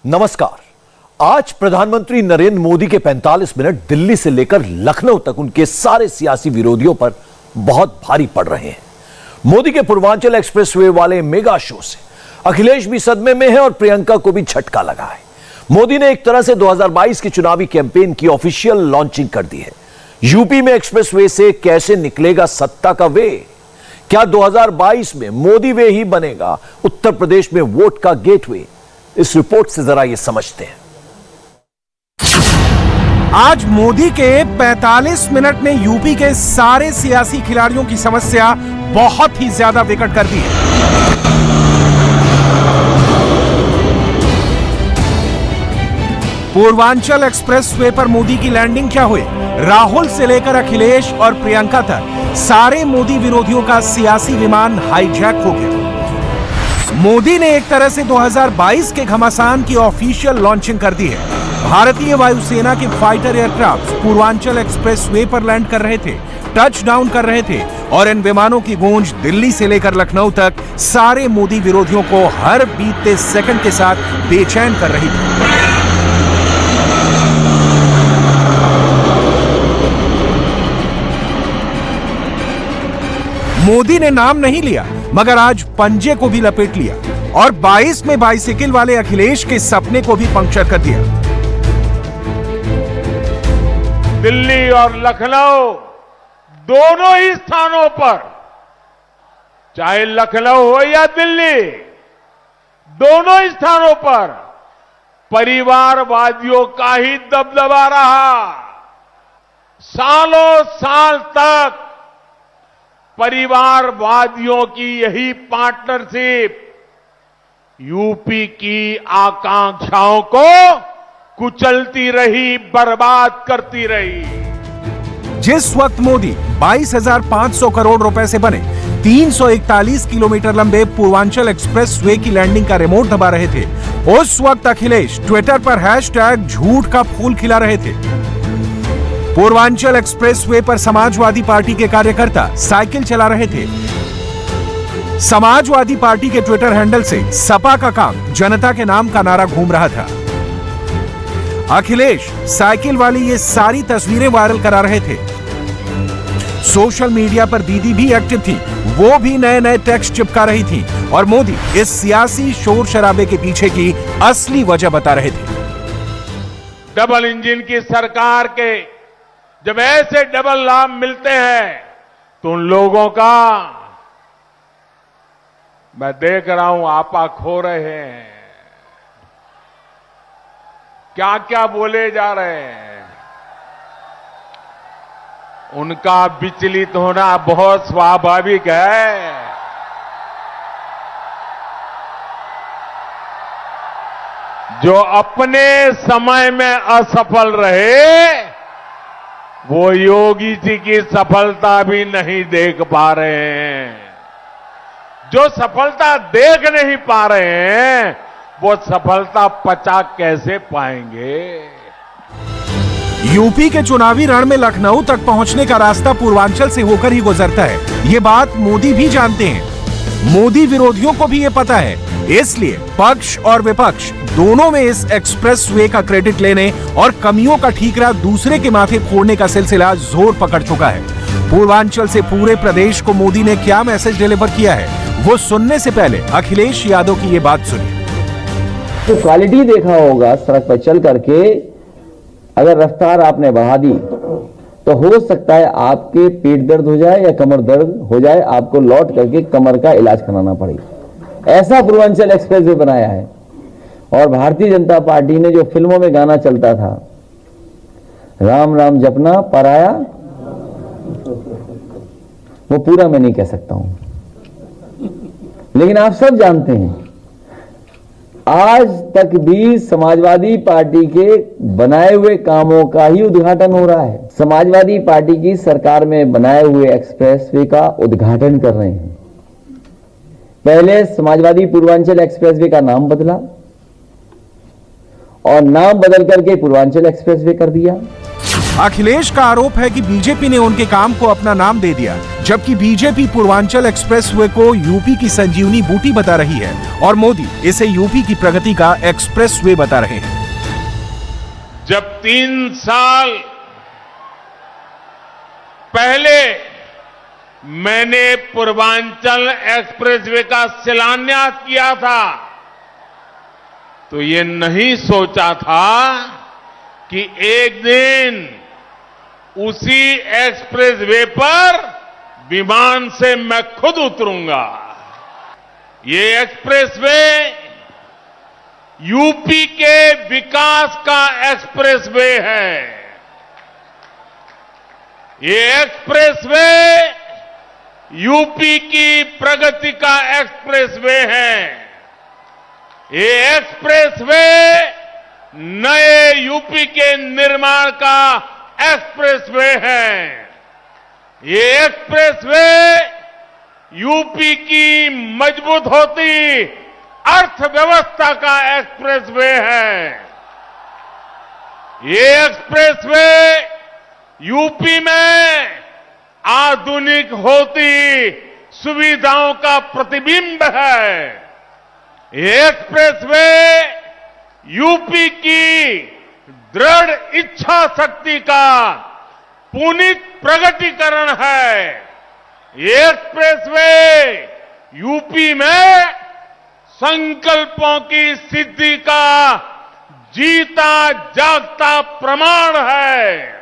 नमस्कार। आज प्रधानमंत्री नरेंद्र मोदी के 45 मिनट दिल्ली से लेकर लखनऊ तक उनके सारे सियासी विरोधियों पर बहुत भारी पड़ रहे हैं। मोदी के पूर्वांचल एक्सप्रेसवे वाले मेगा शो से अखिलेश भी सदमे में है और प्रियंका को भी झटका लगा है। मोदी ने एक तरह से 2022 की चुनावी कैंपेन की ऑफिशियल लॉन्चिंग कर दी है। यूपी में एक्सप्रेसवे से कैसे निकलेगा सत्ता का वे? क्या 2022 में मोदी वे ही बनेगा उत्तर प्रदेश में वोट का गेटवे? इस रिपोर्ट से जरा ये समझते हैं। आज मोदी के 45 मिनट ने यूपी के सारे सियासी खिलाड़ियों की समस्या बहुत ही ज्यादा विकट कर दी है। पूर्वांचल एक्सप्रेसवे पर मोदी की लैंडिंग क्या हुई? राहुल से लेकर अखिलेश और प्रियंका तक सारे मोदी विरोधियों का सियासी विमान हाईजैक हो गया। मोदी ने एक तरह से 2022 के घमासान की ऑफिशियल लॉन्चिंग कर दी है। भारतीय वायुसेना के फाइटर एयरक्राफ्ट पूर्वांचल एक्सप्रेसवे पर लैंड कर रहे थे, टच डाउन कर रहे थे और इन विमानों की गूंज दिल्ली से लेकर लखनऊ तक सारे मोदी विरोधियों को हर बीतते सेकंड के साथ बेचैन कर रही थी। मोदी ने नाम नहीं लिया मगर आज पंजे को भी लपेट लिया और 22 में बाइसिकल वाले अखिलेश के सपने को भी पंक्चर कर दिया। दिल्ली और लखनऊ दोनों ही स्थानों पर, चाहे लखनऊ हो या दिल्ली, दोनों ही स्थानों पर परिवारवादियों का ही दबदबा रहा। सालों साल तक परिवारवादियों की यही पार्टनरशिप यूपी की आकांक्षाओं को कुचलती रही, बर्बाद करती रही। जिस वक्त मोदी 22,500 करोड़ रुपए से बने 341 किलोमीटर लंबे पूर्वांचल एक्सप्रेसवे की लैंडिंग का रिमोट दबा रहे थे, उस वक्त अखिलेश ट्विटर पर हैशटैग झूठ का फूल खिला रहे थे। पूर्वांचल एक्सप्रेसवे पर समाजवादी पार्टी के कार्यकर्ता साइकिल चला रहे थे। समाजवादी पार्टी के ट्विटर हैंडल से सपा का काम जनता के नाम का नारा घूम रहा था। अखिलेश साइकिल वाली ये सारी तस्वीरें वायरल करा रहे थे। सोशल मीडिया पर दीदी भी एक्टिव थी, वो भी नए नए टेक्स्ट चिपका रही थी और मोदी इस सियासी शोर शराबे के पीछे की असली वजह बता रहे थे। डबल इंजन की सरकार के जब ऐसे डबल लाभ मिलते हैं तो उन लोगों का, मैं देख रहा हूं, आपा खो रहे हैं। क्या क्या बोले जा रहे हैं, उनका विचलित होना बहुत स्वाभाविक है। जो अपने समय में असफल रहे वो योगी जी की सफलता भी नहीं देख पा रहे हैं। जो सफलता देख नहीं पा रहे हैं वो सफलता पचा कैसे पाएंगे? यूपी के चुनावी रण में लखनऊ तक पहुंचने का रास्ता पूर्वांचल से होकर ही गुजरता है। ये बात मोदी भी जानते हैं, मोदी विरोधियों को भी ये पता है। इसलिए पक्ष और विपक्ष दोनों में इस एक्सप्रेसवे का क्रेडिट लेने और कमियों का ठीकरा दूसरे के माथे फोड़ने का सिलसिला जोर पकड़ चुका है। पूर्वांचल से पूरे प्रदेश को मोदी ने क्या मैसेज डिलीवर किया है, वो सुनने से पहले अखिलेश यादव की ये बात सुनिए। तो क्वालिटी देखा होगा सड़क पर चल करके, अगर रफ्तार आपने बढ़ा दी तो हो सकता है आपके पेट दर्द हो जाए या कमर दर्द हो जाए, आपको लौट करके कमर का इलाज कराना पड़ेगा। ऐसा पूर्वांचल एक्सप्रेसवे बनाया है। और भारतीय जनता पार्टी ने जो फिल्मों में गाना चलता था, राम राम जपना पराया, वो पूरा मैं नहीं कह सकता हूं, लेकिन आप सब जानते हैं आज तक भी समाजवादी पार्टी के बनाए हुए कामों का ही उद्घाटन हो रहा है। समाजवादी पार्टी की सरकार में बनाए हुए एक्सप्रेसवे का उद्घाटन कर रहे हैं। पहले समाजवादी पूर्वांचल एक्सप्रेसवे का नाम बदला और नाम बदल करके पूर्वांचल एक्सप्रेसवे कर दिया। अखिलेश का आरोप है कि बीजेपी ने उनके काम को अपना नाम दे दिया, जबकि बीजेपी पूर्वांचल एक्सप्रेसवे को यूपी की संजीवनी बूटी बता रही है और मोदी इसे यूपी की प्रगति का एक्सप्रेसवे बता रहे हैं। जब 3 साल पहले मैंने पूर्वांचल एक्सप्रेसवे का शिलान्यास किया था, तो ये नहीं सोचा था कि एक दिन उसी एक्सप्रेसवे पर विमान से मैं खुद उतरूंगा। ये एक्सप्रेसवे यूपी के विकास का एक्सप्रेसवे है। ये एक्सप्रेसवे यूपी की प्रगति का एक्सप्रेसवे है। ये एक्सप्रेसवे नए यूपी के निर्माण का एक्सप्रेसवे है। ये एक्सप्रेसवे यूपी की मजबूत होती अर्थव्यवस्था का एक्सप्रेसवे है। ये एक्सप्रेसवे यूपी में आधुनिक होती सुविधाओं का प्रतिबिंब है। ये एक्सप्रेसवे यूपी की दृढ़ इच्छा शक्ति का पुनीत प्रगटीकरण है। ये एक्सप्रेसवे यूपी में संकल्पों की सिद्धि का जीता जागता प्रमाण है।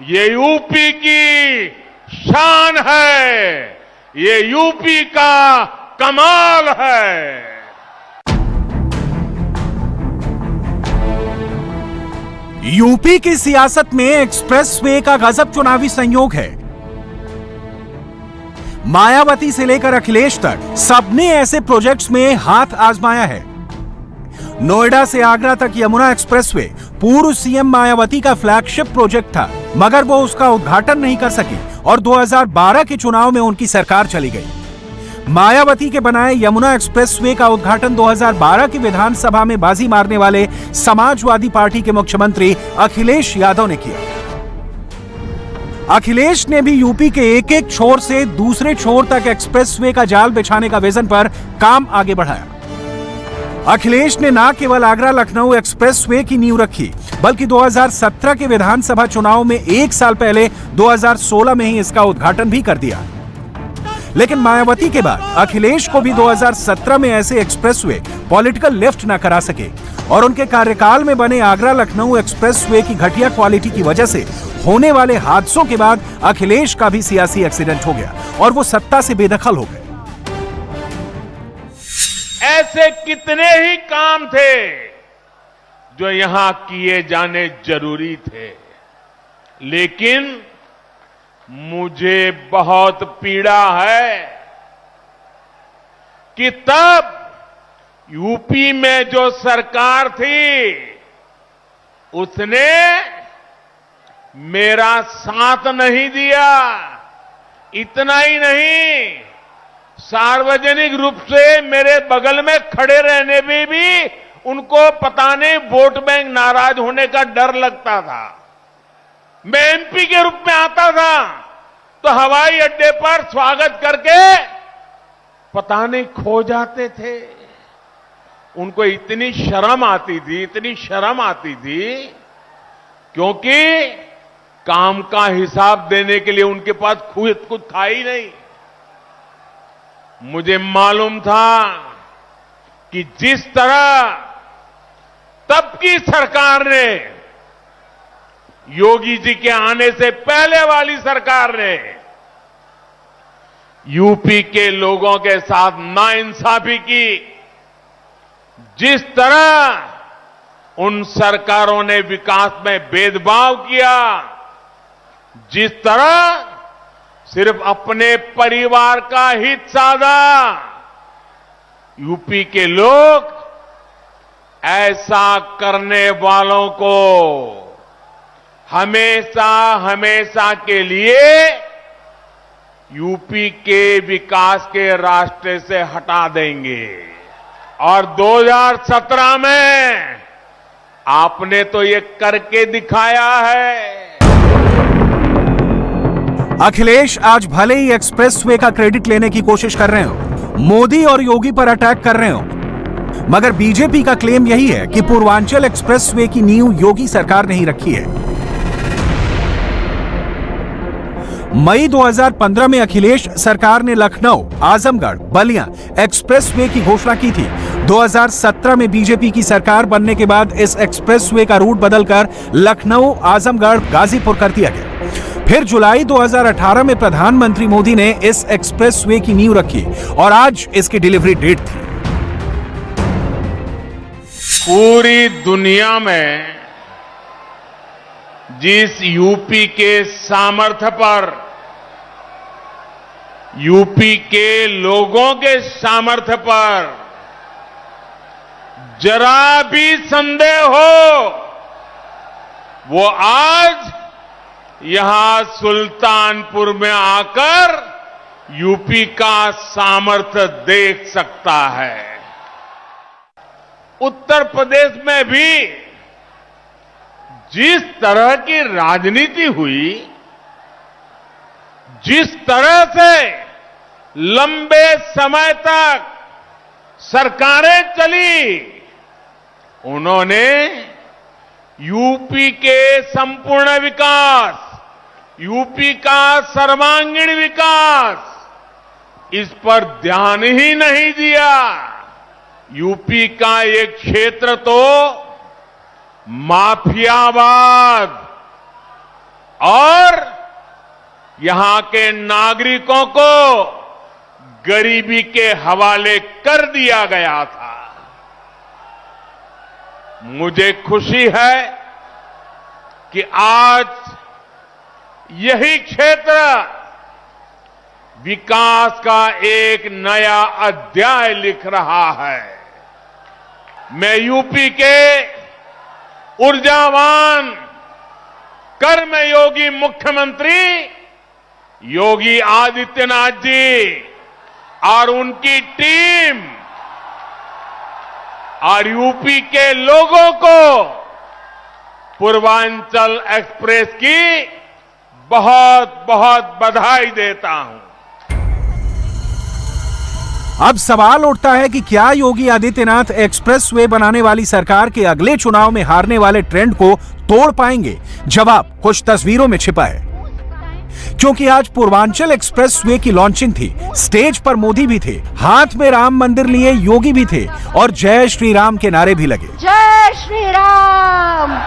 ये यूपी की शान है। ये यूपी का कमाल है। यूपी की सियासत में एक्सप्रेसवे का गजब चुनावी संयोग है। मायावती से लेकर अखिलेश तक सबने ऐसे प्रोजेक्ट्स में हाथ आजमाया है। नोएडा से आगरा तक यमुना एक्सप्रेसवे पूर्व सीएम मायावती का फ्लैगशिप प्रोजेक्ट था, मगर वो उसका उद्घाटन नहीं कर सकी और 2012 के चुनाव में उनकी सरकार चली गई। मायावती के बनाए यमुना एक्सप्रेसवे का उद्घाटन 2012 की विधानसभा में बाजी मारने वाले समाजवादी पार्टी के मुख्यमंत्री अखिलेश यादव ने किया। अखिलेश ने भी यूपी के एक एक छोर से दूसरे छोर तक एक्सप्रेसवे का जाल बिछाने का विजन पर काम आगे बढ़ाया। अखिलेश ने न केवल आगरा लखनऊ एक्सप्रेसवे की नींव रखी, बल्कि 2017 के विधानसभा चुनाव में एक साल पहले 2016 में ही इसका उद्घाटन भी कर दिया। लेकिन मायावती के बाद अखिलेश को भी 2017 में ऐसे एक्सप्रेसवे पॉलिटिकल लिफ्ट न करा सके और उनके कार्यकाल में बने आगरा लखनऊ एक्सप्रेसवे की घटिया क्वालिटी की वजह से होने वाले हादसों के बाद अखिलेश का भी सियासी एक्सीडेंट हो गया और वो सत्ता से बेदखल हो गए। ऐसे कितने ही काम थे जो यहां किए जाने जरूरी थे, लेकिन मुझे बहुत पीड़ा है कि तब यूपी में जो सरकार थी उसने मेरा साथ नहीं दिया। इतना ही नहीं, सार्वजनिक रूप से मेरे बगल में खड़े रहने में भी उनको पता नहीं वोट बैंक नाराज होने का डर लगता था। मैं एमपी के रूप में आता था तो हवाई अड्डे पर स्वागत करके पता नहीं खो जाते थे। उनको इतनी शर्म आती थी, क्योंकि काम का हिसाब देने के लिए उनके पास कुछ था ही नहीं। मुझे मालूम था कि जिस तरह तब की सरकार ने, योगी जी के आने से पहले वाली सरकार ने यूपी के लोगों के साथ नाइंसाफी की, जिस तरह उन सरकारों ने विकास में भेदभाव किया, जिस तरह सिर्फ अपने परिवार का हित साधा, यूपी के लोग ऐसा करने वालों को हमेशा के लिए यूपी के विकास के रास्ते से हटा देंगे। और 2017 में आपने तो ये करके दिखाया है। अखिलेश आज भले ही एक्सप्रेसवे का क्रेडिट लेने की कोशिश कर रहे हो, मोदी और योगी पर अटैक कर रहे हो, मगर बीजेपी का क्लेम यही है कि पूर्वांचल एक्सप्रेसवे की नींव योगी सरकार ने ही रखी है। मई 2015 में अखिलेश सरकार ने लखनऊ, आजमगढ़, बलिया एक्सप्रेसवे की घोषणा की थी। 2017 में बीजेपी की सरकार बनने के बाद इस एक्सप्रेसवे का रूट बदलकर लखनऊ, आजमगढ़, गाजीपुर कर दिया गया। फिर जुलाई 2018 में प्रधानमंत्री मोदी ने इस एक्सप्रेसवे की नींव रखी और आज इसकी डिलीवरी डेट थी। पूरी दुनिया में जिस यूपी के सामर्थ्य पर, यूपी के लोगों के सामर्थ्य पर जरा भी संदेह हो, वो आज यहां सुल्तानपुर में आकर यूपी का सामर्थ्य देख सकता है। उत्तर प्रदेश में भी जिस तरह की राजनीति हुई, जिस तरह से लंबे समय तक सरकारें चली, उन्होंने यूपी के संपूर्ण विकास, यूपी का सर्वांगीण विकास, इस पर ध्यान ही नहीं दिया। यूपी का एक क्षेत्र तो माफियावाद और यहां के नागरिकों को गरीबी के हवाले कर दिया गया था। मुझे खुशी है कि आज यही क्षेत्र विकास का एक नया अध्याय लिख रहा है। मैं यूपी के ऊर्जावान, कर्मयोगी मुख्यमंत्री योगी आदित्यनाथ जी और उनकी टीम और यूपी के लोगों को पूर्वांचल एक्सप्रेस की बहुत बहुत बधाई देता हूं। अब सवाल उठता है कि क्या योगी आदित्यनाथ एक्सप्रेसवे बनाने वाली सरकार के अगले चुनाव में हारने वाले ट्रेंड को तोड़ पाएंगे? जवाब कुछ तस्वीरों में छिपा है। क्योंकि आज पूर्वांचल एक्सप्रेसवे की लॉन्चिंग थी, स्टेज पर मोदी भी थे, हाथ में राम मंदिर लिए योगी भी थे और जय श्री राम के नारे भी लगे। जय श्री राम,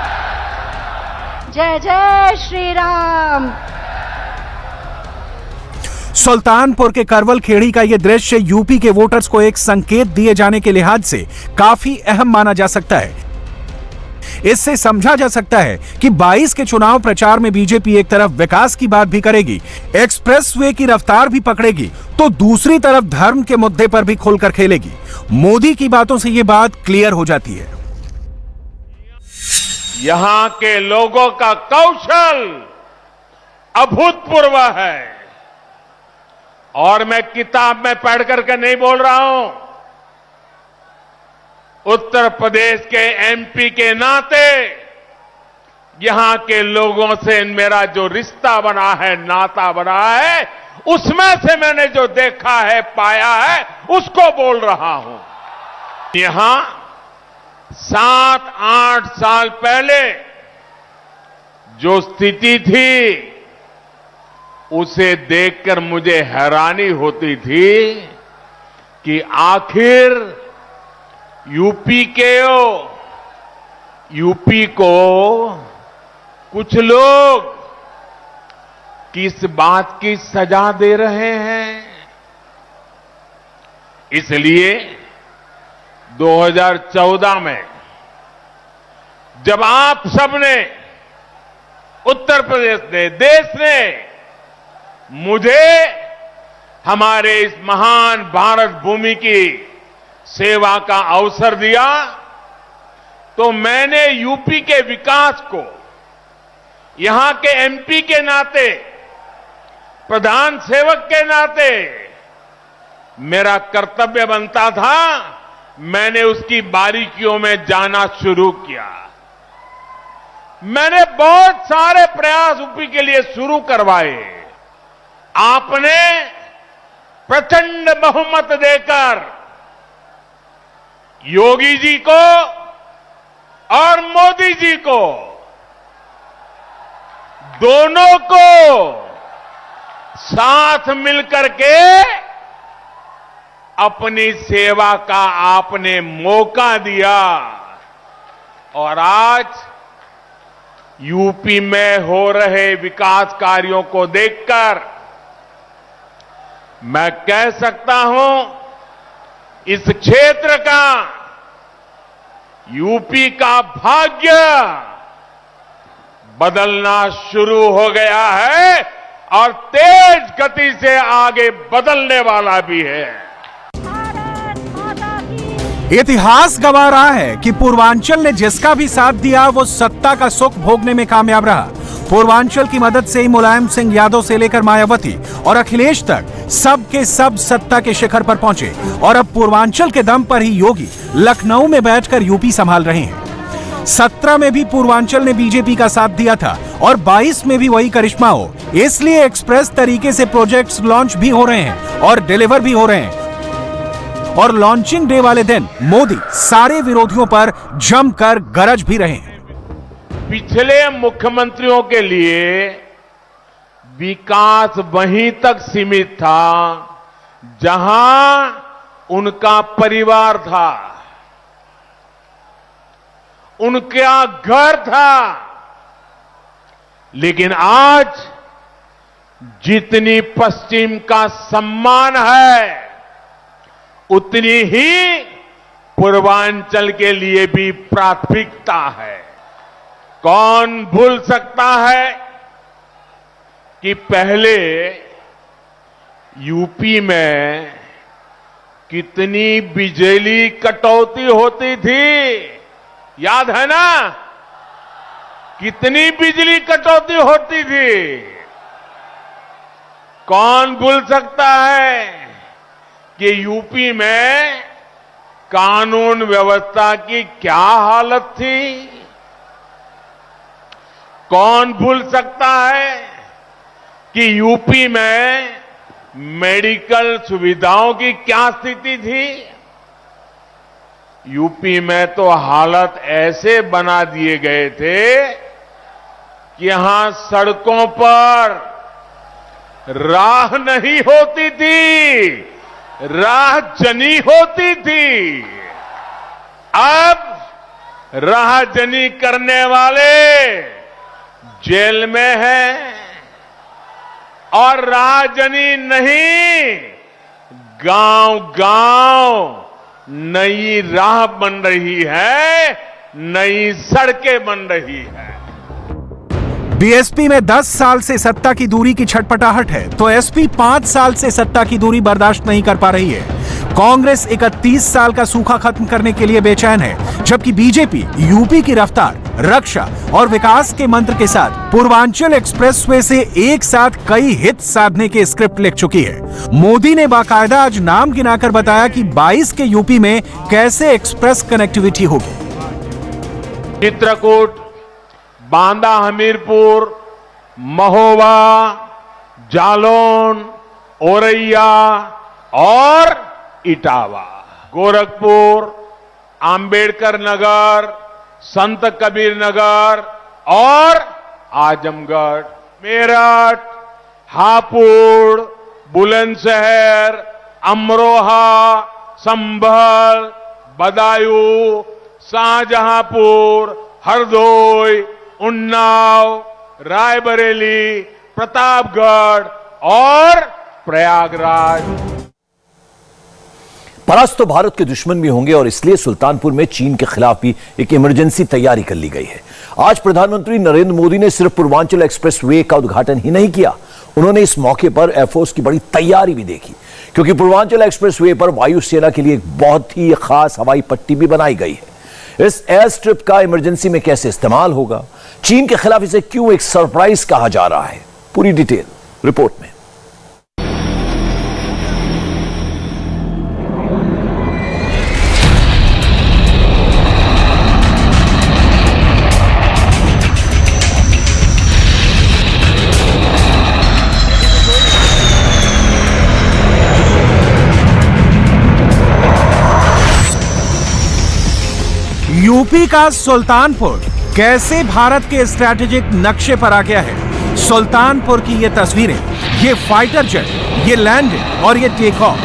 जय जय श्री राम। सुल्तानपुर के करवल खेड़ी का यह दृश्य यूपी के वोटर्स को एक संकेत दिए जाने के लिहाज से काफी अहम माना जा सकता है। इससे समझा जा सकता है कि 22 के चुनाव प्रचार में बीजेपी एक तरफ विकास की बात भी करेगी, एक्सप्रेसवे की रफ्तार भी पकड़ेगी, तो दूसरी तरफ धर्म के मुद्दे पर भी खुलकर खेलेगी। मोदी की बातों से यह बात क्लियर हो जाती है। यहां के लोगों का कौशल अभूतपूर्व है और मैं किताब में पढ़ करके नहीं बोल रहा हूं। उत्तर प्रदेश के एमपी के नाते यहां के लोगों से मेरा जो रिश्ता बना है, नाता बना है, उसमें से मैंने जो देखा है, पाया है, उसको बोल रहा हूं। यहां 7-8 साल पहले जो स्थिति थी, उसे देखकर मुझे हैरानी होती थी कि आखिर यूपी को कुछ लोग किस बात की सजा दे रहे हैं। इसलिए 2014 में जब आप सबने, उत्तर प्रदेश ने, देश ने मुझे हमारे इस महान भारत भूमि की सेवा का अवसर दिया, तो मैंने यूपी के विकास को यहां के एमपी के नाते, प्रधान सेवक के नाते मेरा कर्तव्य बनता था। मैंने उसकी बारीकियों में जाना शुरू किया। मैंने बहुत सारे प्रयास यूपी के लिए शुरू करवाए। आपने प्रचंड बहुमत देकर योगी जी को और मोदी जी को दोनों को साथ मिलकर के अपनी सेवा का आपने मौका दिया और आज यूपी में हो रहे विकास कार्यों को देखकर मैं कह सकता हूं इस क्षेत्र का यूपी का भाग्य बदलना शुरू हो गया है और तेज गति से आगे बदलने वाला भी है। इतिहास गवाह रहा है कि पूर्वांचल ने जिसका भी साथ दिया वो सत्ता का सुख भोगने में कामयाब रहा। पूर्वांचल की मदद से ही मुलायम सिंह यादव से लेकर मायावती और अखिलेश तक सब के सब सत्ता के शिखर पर पहुंचे और अब पूर्वांचल के दम पर ही योगी लखनऊ में बैठकर यूपी संभाल रहे हैं। 17 में भी पूर्वांचल ने बीजेपी का साथ दिया था और 22 में भी वही करिश्मा हो, इसलिए एक्सप्रेस तरीके से प्रोजेक्ट्स लॉन्च भी हो रहे हैं और डिलीवर भी हो रहे हैं। और लॉन्चिंग डे वाले दिन मोदी सारे विरोधियों पर जमकर गरज भी रहे हैं। पिछले मुख्यमंत्रियों के लिए विकास वहीं तक सीमित था जहां उनका परिवार था, उनका घर था। लेकिन आज जितनी पश्चिम का सम्मान है उतनी ही पूर्वांचल के लिए भी प्राथमिकता है। कौन भूल सकता है कि पहले यूपी में कितनी बिजली कटौती होती थी, याद है ना? कितनी बिजली कटौती होती थी? कौन भूल सकता है कि यूपी में कानून व्यवस्था की क्या हालत थी? कौन भूल सकता है कि यूपी में मेडिकल सुविधाओं की क्या स्थिति थी? यूपी में तो हालत ऐसे बना दिए गए थे कि यहां सड़कों पर राह नहीं होती थी, राह जनी होती थी। अब राह जनी करने वाले जेल में हैं और राह जनी नहीं, गांव-गांव नई राह बन रही है, नई सड़कें बन रही है। बीएसपी में 10 साल से सत्ता की दूरी की छटपटाहट है तो एसपी 5 साल से सत्ता की दूरी बर्दाश्त नहीं कर पा रही है। कांग्रेस 31 साल का सूखा खत्म करने के लिए बेचैन है, जबकि बीजेपी यूपी की रफ्तार, रक्षा और विकास के मंत्र के साथ पूर्वांचल एक्सप्रेसवे से एक साथ कई हित साधने के स्क्रिप्ट लिख चुकी है। मोदी ने बाकायदा आज नाम गिनाकर बताया कि 22 के यूपी में कैसे एक्सप्रेस कनेक्टिविटी होगी। चित्रकूट, बांदा हमीरपुर, महोबा, जालौन, औरैया और इटावा, गोरखपुर, अंबेडकर नगर, संत कबीर नगर और आजमगढ़, मेरठ, हापुड़, बुलंदशहर, अमरोहा, संभल, बदायूं, शाहजहांपुर, हरदोई, उन्नाव, रायबरेली, प्रतापगढ़ और प्रयागराज। परास्त तो भारत के दुश्मन भी होंगे और इसलिए सुल्तानपुर में चीन के खिलाफ भी एक इमरजेंसी तैयारी कर ली गई है। आज प्रधानमंत्री नरेंद्र मोदी ने सिर्फ पूर्वांचल एक्सप्रेसवे का उद्घाटन ही नहीं किया, उन्होंने इस मौके पर एयरफोर्स की बड़ी तैयारी भी देखी, क्योंकि पूर्वांचल एक्सप्रेसवे पर वायुसेना के लिए एक बहुत ही खास हवाई पट्टी भी बनाई गई है। इस एयर स्ट्रिप का इमरजेंसी में कैसे इस्तेमाल होगा, चीन के खिलाफ इसे क्यों एक सरप्राइज कहा जा रहा है, पूरी डिटेल रिपोर्ट में। यूपी का सुल्तानपुर कैसे भारत के स्ट्रैटेजिक नक्शे पर आ गया है। सुल्तानपुर की ये तस्वीरें, ये फाइटर जेट, ये लैंडिंग और ये टेक ऑफ।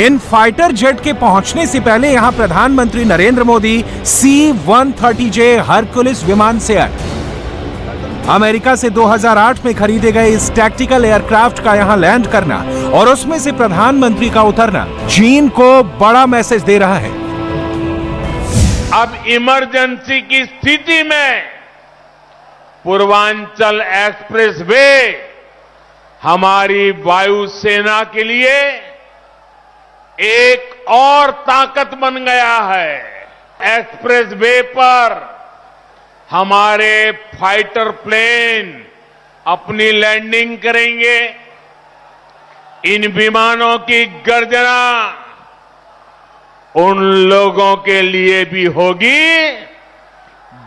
इन फाइटर जेट के पहुंचने से पहले यहां प्रधानमंत्री नरेंद्र मोदी C-130J हरकुलिस विमान से आए। अमेरिका से 2008 में खरीदे गए इस टैक्टिकल एयरक्राफ्ट का यहां लैंड करना और उसमें से प्रधानमंत्री का उतरना चीन को बड़ा मैसेज दे रहा है। अब इमरजेंसी की स्थिति में पूर्वांचल एक्सप्रेसवे हमारी वायुसेना के लिए एक और ताकत बन गया है। एक्सप्रेसवे पर हमारे फाइटर प्लेन अपनी लैंडिंग करेंगे। इन विमानों की गर्जना उन लोगों के लिए भी होगी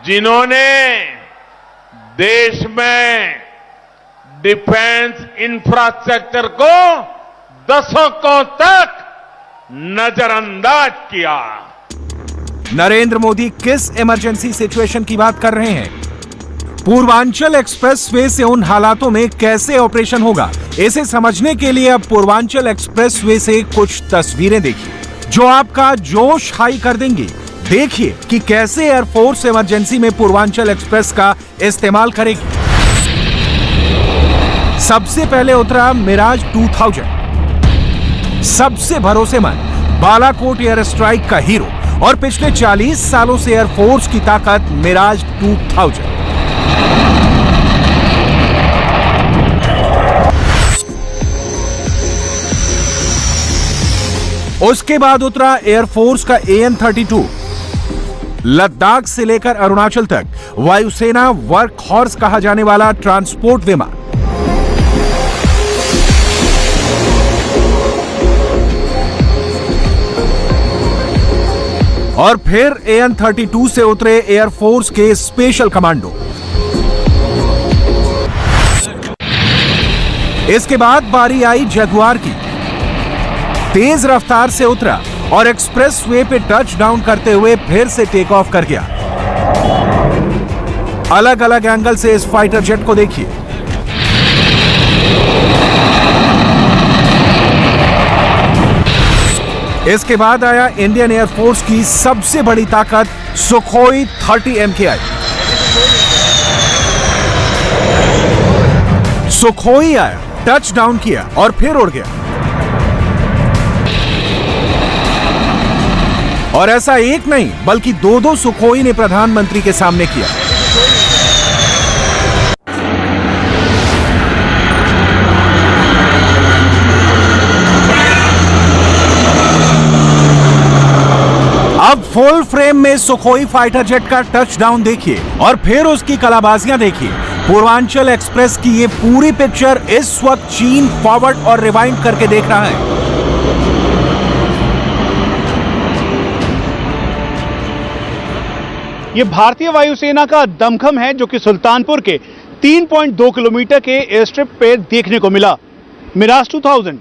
जिन्होंने देश में डिफेंस इंफ्रास्ट्रक्चर को दशकों तक नजरअंदाज किया। नरेंद्र मोदी किस इमरजेंसी सिचुएशन की बात कर रहे हैं? पूर्वांचल एक्सप्रेसवे से उन हालातों में कैसे ऑपरेशन होगा, इसे समझने के लिए अब पूर्वांचल एक्सप्रेसवे से कुछ तस्वीरें देखिए जो आपका जोश हाई कर देंगी। देखिए कि कैसे एयरफोर्स इमरजेंसी में पूर्वांचल एक्सप्रेस का इस्तेमाल करेगी। सबसे पहले उतरा मिराज 2000, सबसे भरोसेमंद बालाकोट एयर स्ट्राइक का हीरो और पिछले 40 सालों से एयरफोर्स की ताकत मिराज 2000। उसके बाद उतरा एयरफोर्स का AN-32, लद्दाख से लेकर अरुणाचल तक वायुसेना वर्क हॉर्स कहा जाने वाला ट्रांसपोर्ट विमान। और फिर AN-32 से उतरे एयरफोर्स के स्पेशल कमांडो। इसके बाद बारी आई जगुआर की। तेज रफ्तार से उतरा और एक्सप्रेसवे पे टच डाउन करते हुए फिर से टेक ऑफ कर गया। अलग अलग एंगल से इस फाइटर जेट को देखिए। इसके बाद आया इंडियन एयरफोर्स की सबसे बड़ी ताकत सुखोई 30 MKI। सुखोई आया, टच डाउन किया और फिर उड़ गया। और ऐसा एक नहीं बल्कि दो सुखोई ने प्रधानमंत्री के सामने किया। अब फुल फ्रेम में सुखोई फाइटर जेट का टच डाउन देखिए और फिर उसकी कलाबाजियां देखिए। पूर्वांचल एक्सप्रेस की ये पूरी पिक्चर इस वक्त चीन फॉरवर्ड और रिवाइंड करके देख रहा है। ये भारतीय वायुसेना का दमखम है जो कि सुल्तानपुर के 3.2 किलोमीटर के एयर स्ट्रिप पे देखने को मिला। मिराज 2000,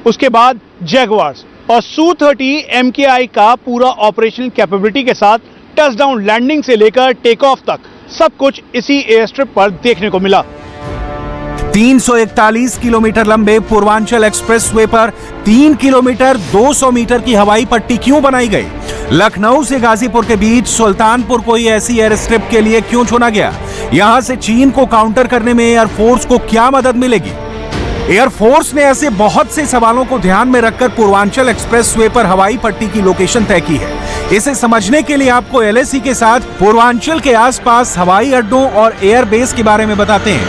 उसके बाद जैगुआर्स और Su-30 MKI का पूरा ऑपरेशनल कैपेबिलिटी के साथ टचडाउन लैंडिंग से लेकर टेक ऑफ तक सब कुछ इसी एयर स्ट्रिप पर देखने को मिला। 341 किलोमीटर लंबे पूर्वांचल एक्सप्रेसवे पर 3 किलोमीटर 200 मीटर की हवाई पट्टी क्यों बनाई गई? लखनऊ से गाजीपुर के बीच सुल्तानपुर को ऐसी एयर स्ट्रिप के लिए क्यों चुना गया? यहां से चीन को काउंटर करने में एयरफोर्स को क्या मदद मिलेगी? एयरफोर्स ने ऐसे बहुत से सवालों को ध्यान में रखकर पूर्वांचल एक्सप्रेसवे पर हवाई पट्टी की लोकेशन तय की है। इसे समझने के लिए आपको LAC के साथ पूर्वांचल के आसपास हवाई अड्डों और एयरबेस के बारे में बताते हैं।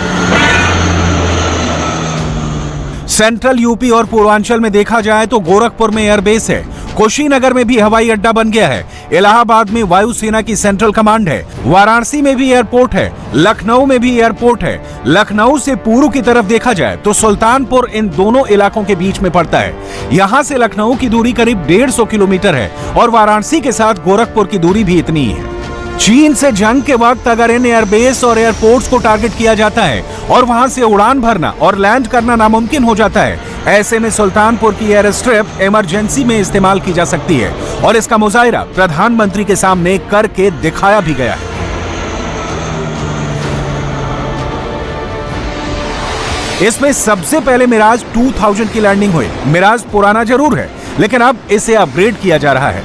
सेंट्रल यूपी और पूर्वांचल में देखा जाए तो गोरखपुर में एयरबेस है, कुशीनगर में भी हवाई अड्डा बन गया है, इलाहाबाद में वायुसेना की सेंट्रल कमांड है, वाराणसी में भी एयरपोर्ट है, लखनऊ में भी एयरपोर्ट है। लखनऊ से पूर्व की तरफ देखा जाए तो सुल्तानपुर इन दोनों इलाकों के बीच में पड़ता है। यहां से लखनऊ की दूरी करीब 150 किलोमीटर है और वाराणसी के साथ गोरखपुर की दूरी भी इतनी ही है। चीन से जंग के वक्त अगर इन एयरबेस और एयरपोर्ट्स को टारगेट किया जाता है और वहां से उड़ान भरना और लैंड करना नामुमकिन हो जाता है। ऐसे में सुल्तानपुर की एयर स्ट्रिप इमरजेंसी में इस्तेमाल की जा सकती है और इसका मुजाहिरा प्रधानमंत्री के सामने करके दिखाया भी गया है। इसमें सबसे पहले मिराज 2000 की लैंडिंग हुई। मिराज पुराना जरूर है, लेकिन अब इसे अपग्रेड किया जा रहा है।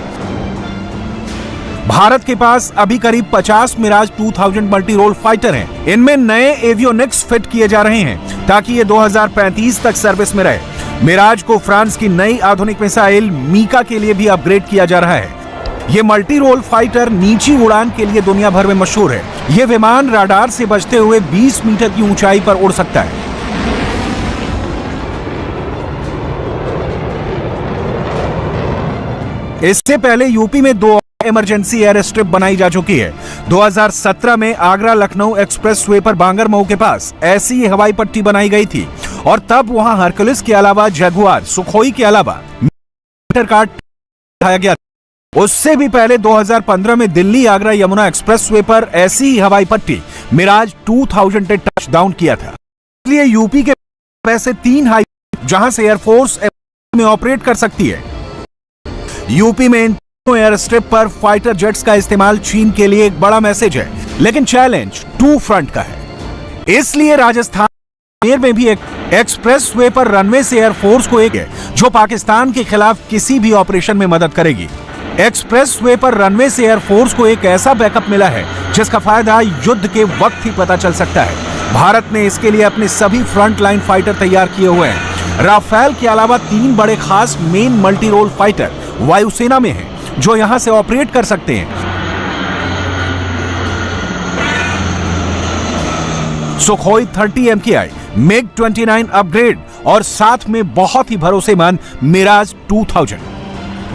भारत के पास अभी करीब 50 मिराज 2000 मल्टी रोल फाइटर हैं। इनमें नए एवियोनिक्स फिट किए जा रहे हैं ताकि ये 2035 तक सर्विस में रहे। मिराज को फ्रांस की नई आधुनिक मिसाइल मीका के लिए भी अपग्रेड किया जा रहा है। ये मल्टी रोल फाइटर नीची उड़ान के लिए दुनिया भर में मशहूर है। ये विमान राडार से बचते हुए 20 मीटर की ऊंचाई पर उड़ सकता है। इससे पहले यूपी में 2 इमरजेंसी एयर स्ट्रिप बनाई जा चुकी है। 2017 में आगरा लखनऊ एक्सप्रेसवे पर बांगरमऊ के पास ऐसी हवाई पट्टी बनाई गई थी और तब वहां हरकुलिस के अलावा जगुआर, सुखोई के अलावा उठाया गया। उससे भी पहले 2015 में दिल्ली आगरा यमुना एक्सप्रेसवे पर ऐसी ही हवाई पट्टी मिराज 2000 ने टच डाउन किया था। इसलिए यूपी के ऐसे 3 हाई जहां से एयरफोर्स में ऑपरेट कर सकती है। यूपी में इन एयर स्ट्रिप पर फाइटर जेट्स का इस्तेमाल चीन के लिए एक बड़ा मैसेज है, लेकिन चैलेंज 2 फ्रंट का है। इसलिए राजस्थान में भी एक एक्सप्रेसवे पर रनवे से एयरफोर्स को एक है जो पाकिस्तान के खिलाफ किसी भी ऑपरेशन में मदद करेगी। एक्सप्रेसवे पर रनवे से एयरफोर्स को एक ऐसा बैकअप मिला है जिसका फायदा युद्ध के वक्त ही पता चल सकता है। भारत ने इसके लिए अपने सभी फ्रंट लाइन फाइटर तैयार किए हुए हैं। राफेल के अलावा 3 बड़े खास मेन मल्टी रोल फाइटर वायुसेना में हैं जो यहां से ऑपरेट कर सकते हैं। सुखोई 30 MKI, मिग 29 अपग्रेड और साथ में बहुत ही भरोसेमंद मिराज 2000।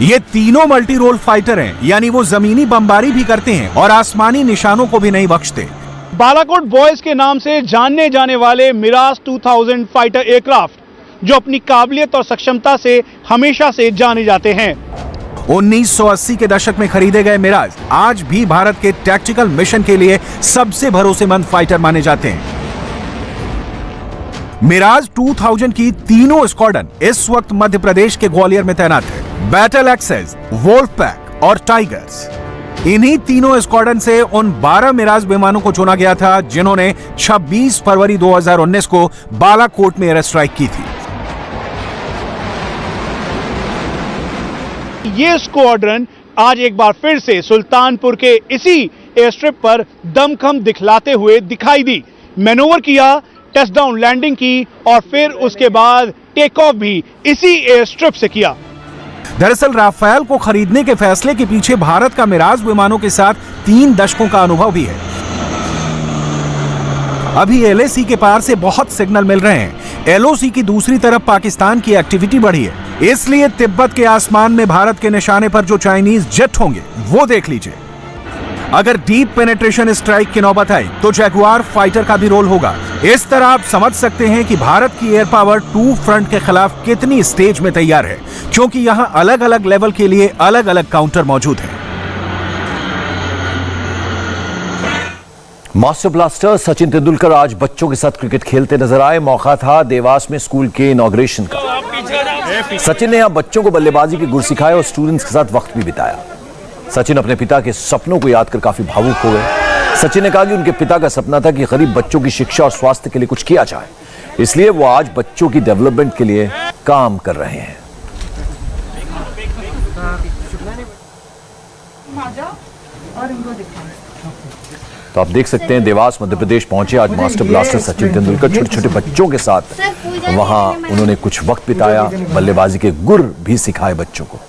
ये तीनों मल्टी रोल फाइटर हैं, यानी वो जमीनी बमबारी भी करते हैं और आसमानी निशानों को भी नहीं बख्शते। बालाकोट बॉयज के नाम से जानने जाने वाले मिराज 2000 फाइटर एयरक्राफ्ट जो अपनी काबिलियत और सक्षमता से हमेशा से जाने जाते हैं। 1980 के दशक में खरीदे गए मिराज आज भी भारत के टैक्टिकल मिशन के लिए सबसे भरोसेमंद फाइटर माने जाते हैं। मिराज 2000 की तीनों स्क्वाड्रन इस वक्त मध्य प्रदेश के ग्वालियर में तैनात है। बैटल एक्सेस, वोल्फ पैक और टाइगर्स, इन्हीं तीनों स्क्वाड्रन से उन 12 मिराज विमानों को चुना गया था जिन्होंने 26 फरवरी 2019 को बालाकोट में एयर स्ट्राइक की थी। ये स्क्वाड्रन आज एक बार फिर से सुल्तानपुर के इसी एयर स्ट्रिप पर दमखम दिखलाते हुए दिखाई दी। मैनोवर किया, टचडाउन लैंडिंग की और फिर उसके बाद टेक ऑफ भी इसी एयर स्ट्रिप से किया। दरअसल राफेल को खरीदने के फैसले के पीछे भारत का मिराज विमानों के साथ 3 दशकों का अनुभव भी है। अभी LAC के पार से बहुत सिग्नल मिल रहे हैं। LOC की दूसरी तरफ पाकिस्तान की एक्टिविटी बढ़ी है, इसलिए तिब्बत के आसमान में भारत के निशाने पर जो चाइनीज जेट होंगे वो देख लीजिए। अगर डीप पेनिट्रेशन स्ट्राइक की नौबत आई तो जैगुआर फाइटर का भी रोल होगा। इस तरह आप समझ सकते हैं कि भारत की एयर पावर 2 फ्रंट के खिलाफ कितनी स्टेज में तैयार है, क्योंकि यहां अलग अलग लेवल के लिए अलग अलग काउंटर मौजूद है। मास्टर ब्लास्टर सचिन तेंदुलकर आज बच्चों के साथ क्रिकेट खेलते नजर आए। मौका था देवास में स्कूल के इनॉग्रेशन का। सचिन ने यहां बच्चों को बल्लेबाजी के गुर सिखाए और स्टूडेंट्स के साथ वक्त भी बिताया। सचिन अपने पिता के सपनों को याद कर काफी भावुक हो गए। सचिन ने कहा कि उनके पिता का सपना था कि गरीब बच्चों की शिक्षा और स्वास्थ्य के लिए कुछ किया जाए, इसलिए वो आज बच्चों की डेवलपमेंट के लिए काम कर रहे हैं। तो आप देख सकते हैं देवास मध्य प्रदेश पहुंचे आज मास्टर ब्लास्टर सचिन तेंदुलकर। छोटे छोटे बच्चों के साथ वहां उन्होंने कुछ वक्त बिताया, बल्लेबाजी के गुर भी सिखाए बच्चों को।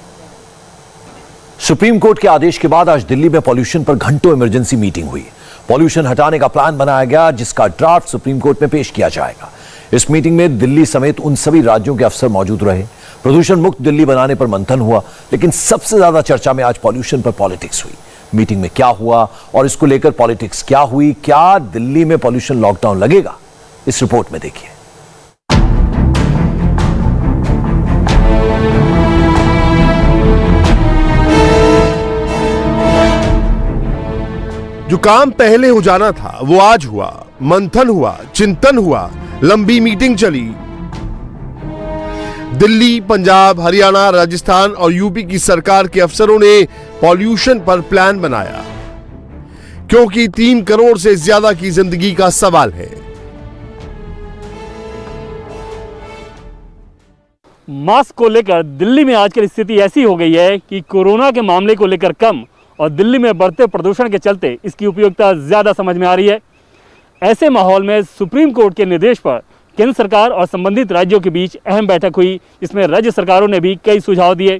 सुप्रीम कोर्ट के आदेश के बाद आज दिल्ली में पॉल्यूशन पर घंटों इमरजेंसी मीटिंग हुई। पॉल्यूशन हटाने का प्लान बनाया गया जिसका ड्राफ्ट सुप्रीम कोर्ट में पेश किया जाएगा। इस मीटिंग में दिल्ली समेत उन सभी राज्यों के अफसर मौजूद रहे। प्रदूषण मुक्त दिल्ली बनाने पर मंथन हुआ, लेकिन सबसे ज्यादा चर्चा में आज पॉल्यूशन पर पॉलिटिक्स हुई। मीटिंग में क्या हुआ और इसको लेकर पॉलिटिक्स क्या हुई, क्या दिल्ली में पॉल्यूशन लॉकडाउन लगेगा, इस रिपोर्ट में देखिए। जो काम पहले हो जाना था वो आज हुआ, मंथन हुआ, चिंतन हुआ, लंबी मीटिंग चली। दिल्ली, पंजाब, हरियाणा, राजस्थान और यूपी की सरकार के अफसरों ने पॉल्यूशन पर प्लान बनाया, क्योंकि 3 करोड़ से ज्यादा की जिंदगी का सवाल है। मास्क को लेकर दिल्ली में आजकल स्थिति ऐसी हो गई है कि कोरोना के मामले को लेकर कम और दिल्ली में बढ़ते प्रदूषण के चलते इसकी उपयोगिता ज़्यादा समझ में आ रही है। ऐसे माहौल में सुप्रीम कोर्ट के निर्देश पर केंद्र सरकार और संबंधित राज्यों के बीच अहम बैठक हुई, जिसमें राज्य सरकारों ने भी कई सुझाव दिए।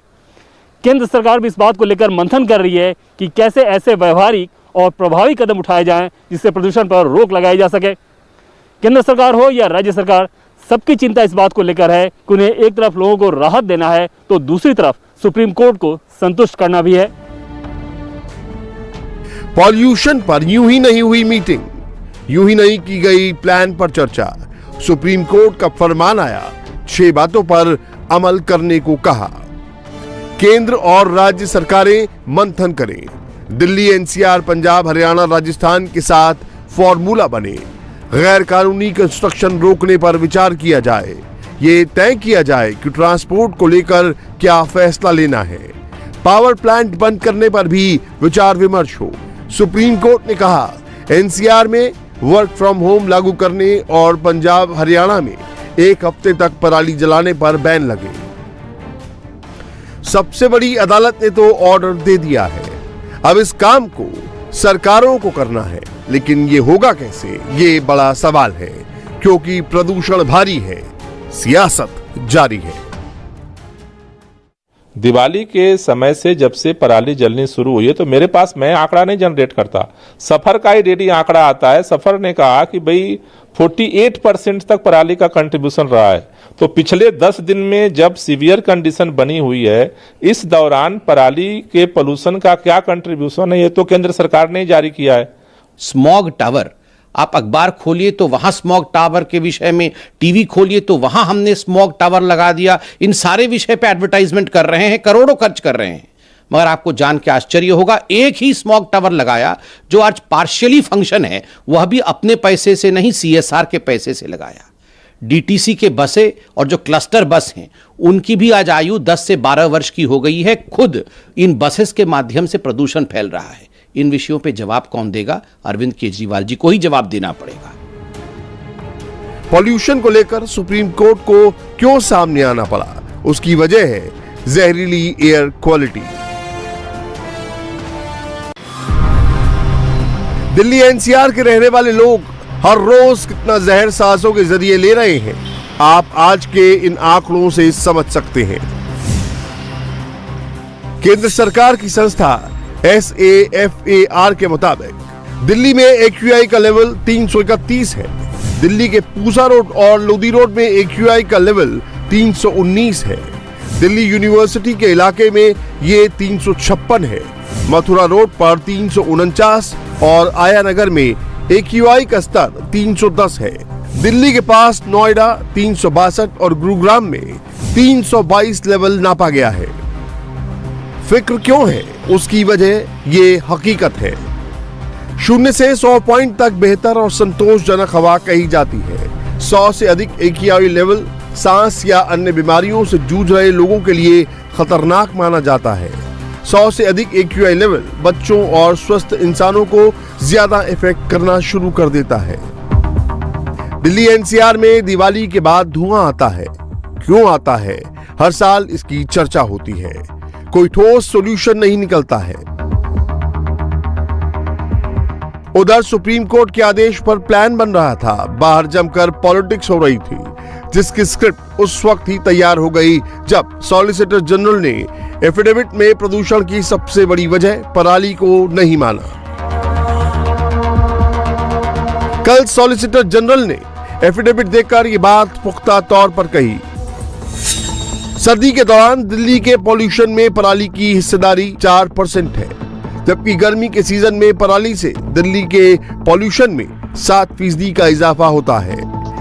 केंद्र सरकार भी इस बात को लेकर मंथन कर रही है कि कैसे ऐसे व्यवहारिक और प्रभावी कदम उठाए जाएं जिससे प्रदूषण पर रोक लगाई जा सके। केंद्र सरकार हो या राज्य सरकार, सबकी चिंता इस बात को लेकर है कि उन्हें एक तरफ लोगों को राहत देना है तो दूसरी तरफ सुप्रीम कोर्ट को संतुष्ट करना भी है। पॉल्यूशन पर यूं ही नहीं हुई मीटिंग, यूं ही नहीं की गई प्लान पर चर्चा। सुप्रीम कोर्ट का फरमान आया, 6 बातों पर अमल करने को कहा। केंद्र और राज्य सरकारें मंथन करें, दिल्ली, एनसीआर, पंजाब, हरियाणा, राजस्थान के साथ फॉर्मूला बने, गैर कानूनी कंस्ट्रक्शन रोकने पर विचार किया जाए, ये तय किया जाए कि ट्रांसपोर्ट को लेकर क्या फैसला लेना है, पावर प्लांट बंद करने पर भी विचार विमर्श हो। सुप्रीम कोर्ट ने कहा, एनसीआर में वर्क फ्रॉम होम लागू करने और पंजाब, हरियाणा में 1 हफ्ते तक पराली जलाने पर बैन लगे। सबसे बड़ी अदालत ने तो ऑर्डर दे दिया है, अब इस काम को सरकारों को करना है, लेकिन ये होगा कैसे, ये बड़ा सवाल है, क्योंकि प्रदूषण भारी है, सियासत जारी है। दिवाली के समय से जब से पराली जलनी शुरू हुई है तो मेरे पास, मैं आंकड़ा नहीं जनरेट करता, सफर का ही डेली आंकड़ा आता है। सफर ने कहा कि भाई 48% तक पराली का कंट्रीब्यूशन रहा है। तो पिछले 10 दिन में जब सीवियर कंडीशन बनी हुई है, इस दौरान पराली के पोल्यूशन का क्या कंट्रीब्यूशन है, ये तो केंद्र सरकार ने जारी किया है। स्मॉग टावर, आप अखबार खोलिए तो वहां स्मॉग टावर के विषय में, टीवी खोलिए तो वहां हमने स्मॉग टावर लगा दिया। इन सारे विषय पे एडवर्टाइजमेंट कर रहे हैं, करोड़ों खर्च कर रहे हैं, मगर आपको जान के आश्चर्य होगा, एक ही स्मॉग टावर लगाया जो आज पार्शियली फंक्शन है, वह भी अपने पैसे से नहीं, सीएसआर के पैसे से लगाया। डीटीसी के बसें और जो क्लस्टर बस हैं, उनकी भी आज आयु 10 से 12 वर्ष की हो गई है। खुद इन बसेस के माध्यम से प्रदूषण फैल रहा है। इन विषयों पे जवाब कौन देगा? अरविंद केजरीवाल जी को ही जवाब देना पड़ेगा। पॉल्यूशन को लेकर सुप्रीम कोर्ट को क्यों सामने आना पड़ा? उसकी वजह है जहरीली एयर क्वालिटी। दिल्ली एनसीआर के रहने वाले लोग हर रोज कितना जहर सांसों के जरिए ले रहे हैं, आप आज के इन आंकड़ों से समझ सकते हैं। केंद्र सरकार की संस्था SAFAR के मुताबिक दिल्ली में AQI का लेवल 331 है। दिल्ली के पूसा रोड और लोधी रोड में AQI का लेवल 319 है। दिल्ली यूनिवर्सिटी के इलाके में ये 356 है। मथुरा रोड पर 349 और आया नगर में AQI का स्तर 310 है। दिल्ली के पास नोएडा 362 और गुरुग्राम में 322 लेवल नापा गया है। फिक्र क्यों है? उसकी वजह ये हकीकत है। 0 से 100 पॉइंट तक बेहतर और संतोषजनक हवा कही जाती है। 100 से अधिक AQI लेवल सांस या अन्य बीमारियों से जूझ रहे लोगों के लिए खतरनाक माना जाता है। 100 से अधिक AQI लेवल बच्चों और स्वस्थ इंसानों को ज्यादा इफेक्ट करना शुरू कर देता है। दिल्ली एनसीआर में दिवाली के बाद धुआं आता है। क्यों आता है? हर साल इसकी चर्चा होती है, कोई ठोस सॉल्यूशन नहीं निकलता है। उधर सुप्रीम कोर्ट के आदेश पर प्लान बन रहा था, बाहर जमकर पॉलिटिक्स हो रही थी, जिसकी स्क्रिप्ट उस वक्त ही तैयार हो गई जब सॉलिसिटर जनरल ने एफिडेविट में प्रदूषण की सबसे बड़ी वजह पराली को नहीं माना। कल सॉलिसिटर जनरल ने एफिडेविट देकर यह बात पुख्ता तौर पर कही। सर्दी के दौरान दिल्ली के पॉल्यूशन में पराली की हिस्सेदारी 4% है, जबकि गर्मी के सीजन में पराली से दिल्ली के पॉल्यूशन में 7% का इजाफा होता है।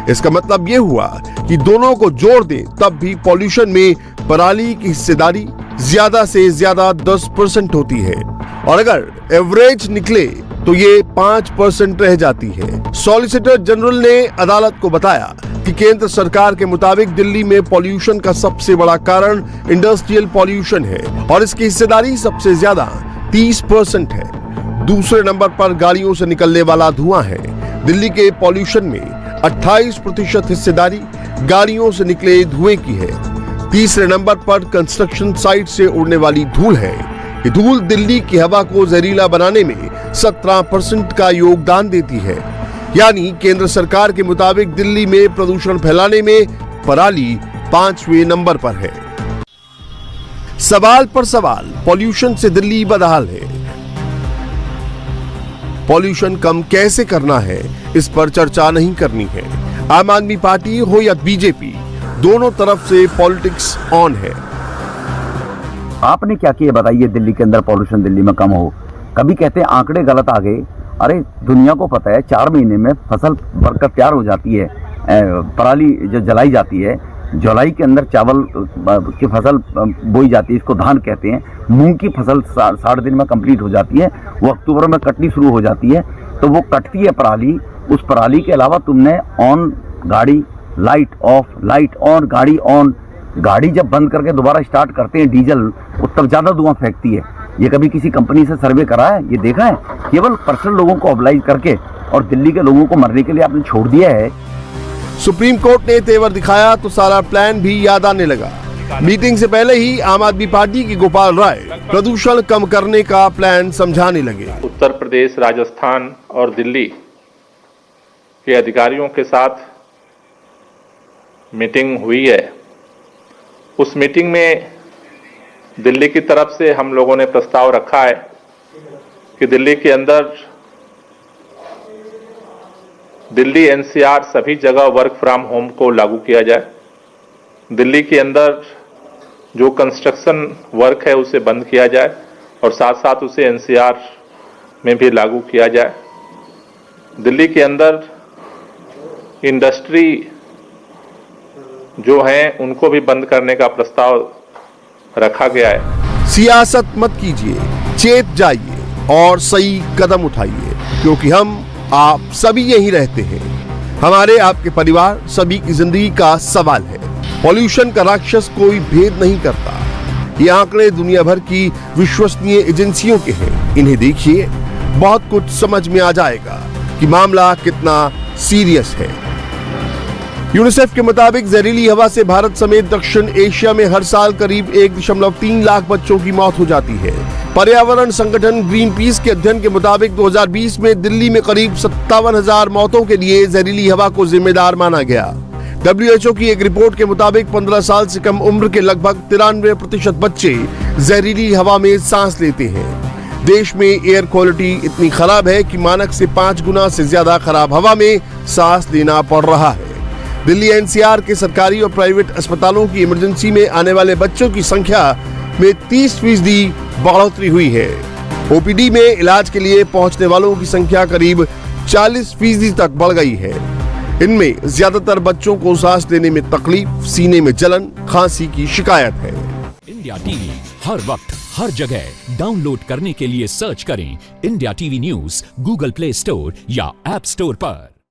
इसका मतलब यह हुआ कि दोनों को जोड़ दें तब भी पॉल्यूशन में पराली की हिस्सेदारी ज्यादा से ज्यादा 10% होती है, और अगर एवरेज निकले तो ये 5% रह जाती है। सॉलिसिटर जनरल ने अदालत को बताया कि केंद्र सरकार के मुताबिक दिल्ली में पॉल्यूशन का सबसे बड़ा कारण इंडस्ट्रियल पॉल्यूशन है और इसकी हिस्सेदारी सबसे ज्यादा 30% है। दूसरे नंबर पर गाड़ियों से निकलने वाला धुआं है। दिल्ली के पॉल्यूशन में 28% हिस्सेदारी गाड़ियों से निकले धुएं की है। तीसरे नंबर पर कंस्ट्रक्शन साइट से उड़ने वाली धूल है। ये धूल दिल्ली की हवा को जहरीला बनाने में 17% का योगदान देती है। यानी केंद्र सरकार के मुताबिक दिल्ली में प्रदूषण फैलाने में पराली 5वें नंबर पर है। सवाल पर सवाल, पॉल्यूशन से दिल्ली बदहाल है। पॉल्यूशन कम कैसे करना है, इस पर चर्चा नहीं करनी है। आम आदमी पार्टी हो या बीजेपी, दोनों तरफ से पॉलिटिक्स ऑन है। आपने क्या किया बताइए दिल्ली के अंदर पॉल्यूशन दिल्ली में कम हो? कभी कहते हैं आंकड़े गलत आ गए। अरे दुनिया को पता है 4 महीने में फसल बढ़कर तैयार हो जाती है, पराली जो जलाई जाती है, जुलाई के अंदर चावल की फसल बोई जाती है, इसको धान कहते हैं। मूंग की फसल 60 दिन में कंप्लीट हो जाती है, वो अक्टूबर में कटनी शुरू हो जाती है। तो वो कटती है पराली। उस पराली के अलावा तुमने ऑन गाड़ी, लाइट ऑफ, लाइट ऑन, गाड़ी ऑन। गाड़ी जब बंद करके दोबारा स्टार्ट करते हैं डीजल, वो तब ज्यादा धुआं फेंकती है। ये कभी किसी कंपनी से सर्वे करा है? ये देखा है? केवल पर्सनल लोगों को ऑब्लाइज करके और दिल्ली के लोगों को मरने के लिए आपने छोड़ दिया है। सुप्रीम कोर्ट ने तेवर दिखाया तो सारा प्लान भी याद आने लगा। मीटिंग से पहले ही आम आदमी पार्टी की गोपाल राय प्रदूषण कम करने का प्लान समझाने लगे। उत्तर प्रदेश, राजस्थान और दिल्ली के अधिकारियों के साथ मीटिंग हुई है। उस मीटिंग में दिल्ली की तरफ से हम लोगों ने प्रस्ताव रखा है कि दिल्ली के अंदर दिल्ली एनसीआर सभी जगह वर्क फ्रॉम होम को लागू किया जाए। दिल्ली के अंदर जो कंस्ट्रक्शन वर्क है उसे बंद किया जाए और साथ साथ उसे एनसीआर में भी लागू किया जाए। दिल्ली के अंदर इंडस्ट्री जो हैं उनको भी बंद करने का प्रस्ताव रखा गया है। सियासत मत कीजिए, चेत जाइए और सही कदम उठाइए, क्योंकि हम आप सभी यहीं रहते हैं। हमारे आपके परिवार सभी की जिंदगी का सवाल है। पॉल्यूशन का राक्षस कोई भेद नहीं करता। ये आंकड़े दुनिया भर की विश्वसनीय एजेंसियों के हैं। इन्हें देखिए, बहुत कुछ समझ में आ जाएगा कि मामला कितना सीरियस है। यूनिसेफ के मुताबिक जहरीली हवा से भारत समेत दक्षिण एशिया में हर साल करीब 1.3 लाख बच्चों की मौत हो जाती है। पर्यावरण संगठन ग्रीन पीस के अध्ययन के मुताबिक 2020 में दिल्ली में करीब 57,000 मौतों के लिए जहरीली हवा को जिम्मेदार माना गया। WHO की एक रिपोर्ट के मुताबिक 15 साल से कम उम्र के लगभग 93% बच्चे जहरीली हवा में सांस लेते हैं। देश में एयर क्वालिटी इतनी खराब है कि मानक से 5 गुना से ज्यादा खराब हवा में सांस लेना पड़ रहा है। दिल्ली एनसीआर के सरकारी और प्राइवेट अस्पतालों की इमरजेंसी में आने वाले बच्चों की संख्या में 30% बढ़ोतरी हुई है। ओपीडी में इलाज के लिए पहुंचने वालों की संख्या करीब 40% तक बढ़ गई है। इनमें ज्यादातर बच्चों को सांस लेने में तकलीफ, सीने में जलन, खांसी की शिकायत है। इंडिया टीवी हर वक्त हर जगह डाउनलोड करने के लिए सर्च करें India TV news Google play store या ऐप स्टोर पर।